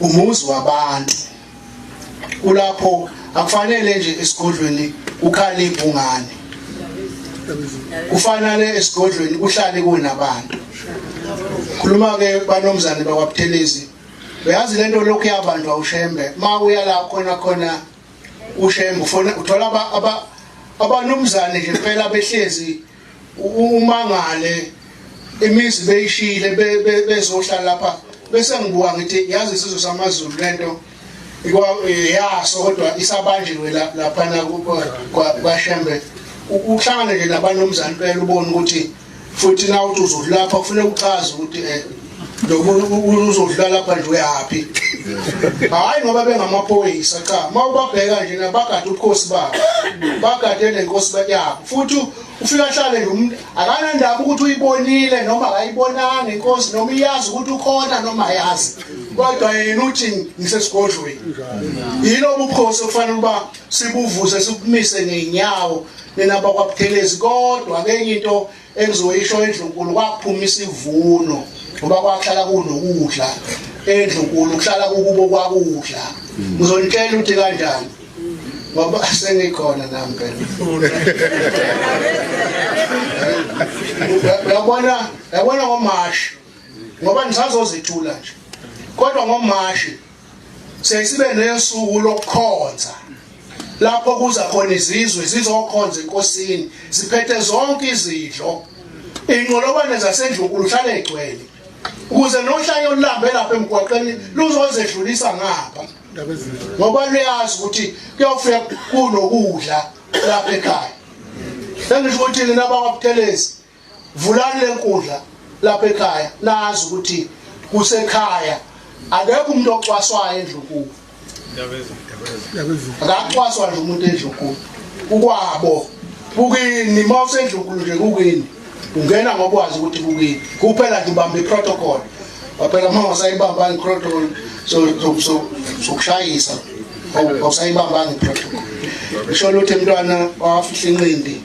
umuzi wabantu. Kulapho akufanele nje esigodlweni ukhale ibhungane. Kufanele esigodlweni kuhlale kunabantu. Khuluma ke banomzane bakwaButhelezi. Beyazi lento lokhu yabantu awushembe. Mawuya la khona ushembe ufona uthola abanomzane nje phela behlezi umangale imizi beyishile bezohlala lapha bese ngibuka ngithi yazi isizwe samaZulu lento yaso kodwa isabanjiwe lapha na kwaShembe uhlangane nje nabanomzane phela ubone ukuthi futhi na uthi uzodlapha kufanele uchaze ukuthi uzodlala lapha nje uyapi. Hayi ngoba bengamaphoyisa cha mawubabheka nje nabagade ukhosi babo bagade lenkosi bayabo futhi ufika hlale nje umuntu akanandaba ukuthi uyibonile noma akayibonanga inkosi noma iyazi ukuthi ukhona noma ayazi kodwa yena uthi ngisesigodlweni. Yilo ubukhosi kufanele uba sibuvuze sibumise ngeenyawo nina bakwaButhelezi kodwa kenye into engizoyisho eNdlunkulu kwakuphuma isivuno ngoba kwahlala kunokudla eNdlunkulu kuhlala kukubo kwakudla. Ngizonitshela ukuthi kanjani ngoba sengikhona nami phela. Yabona ngoMashi ngoba nisazozithula nje kodwa ngoMashi sesibe nesuku lokukhonza lapho kuza khona izizwe zizokhonza inkosini ziphethe zonke izidlo. Ingqolobane zaseNdlunkulu hlale egcwele ukuze nohlanye olulambe lapha emgwaqeni luzozedlulisa ngapha ngoba liyazi ukuthi kuyofika kunokudla lapha ekhaya. Sengisho ukuthi nina bakwaButhelezi vulani lenkundla lapha ekhaya nazi ukuthi kusekhaya akekho umuntu ocwaswayo eNdlunkulu. Akacwaswa nje umuntu eNdlunkulu ukwabo kukini mawuseNdlunkulu nje kukini ungena ngoba wazi ukuthi kukini kuphela nje ubamba iprotocol waphela mawusayibamba iprotocol sokushayisa awusayibamba iprotocol. Isho ukuthi umntwana wafihla inqindi